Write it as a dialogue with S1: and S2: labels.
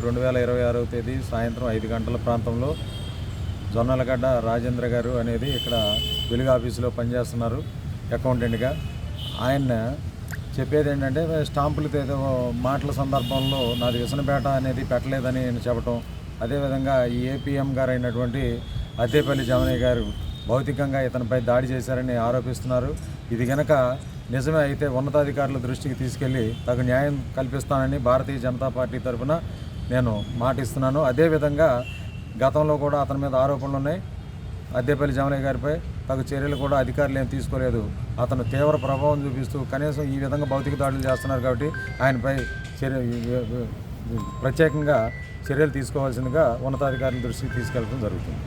S1: 2026వ తేదీ సాయంత్రం 5 గంటల ప్రాంతంలో జొన్నలగడ్డ రాజేంద్ర గారు అనేది ఇక్కడ వెలుగు ఆఫీసులో పనిచేస్తున్నారు అకౌంటెంట్గా. ఆయన చెప్పేది ఏంటంటే స్టాంపులతో ఏదో మాటల సందర్భంలో నాది విసనపేట అనేది పెట్టలేదని నేను చెప్పటం, అదేవిధంగా ఈ ఏపీఎం గారు అయినటువంటి అద్దేపల్లి జమనయ్య గారు భౌతికంగా ఇతనిపై దాడి చేశారని ఆరోపిస్తున్నారు. ఇది గనక నిజమే అయితే ఉన్నతాధికారుల దృష్టికి తీసుకెళ్లి తగు న్యాయం కల్పిస్తానని భారతీయ జనతా పార్టీ తరఫున నేను మాటిస్తున్నాను. అదేవిధంగా గతంలో కూడా అతని మీద ఆరోపణలు ఉన్నాయి. అద్దేపల్లి జమనయ్య గారిపై తగు చర్యలు కూడా అధికారులు ఏం తీసుకోలేదు. అతను తీవ్ర ప్రభావం చూపిస్తూ కనీసం ఈ విధంగా భౌతిక దాడులు చేస్తున్నారు కాబట్టి ఆయనపై ప్రత్యేకంగా చర్యలు తీసుకోవాల్సిందిగా ఉన్నతాధికారుల దృష్టికి తీసుకెళ్లడం జరుగుతుంది.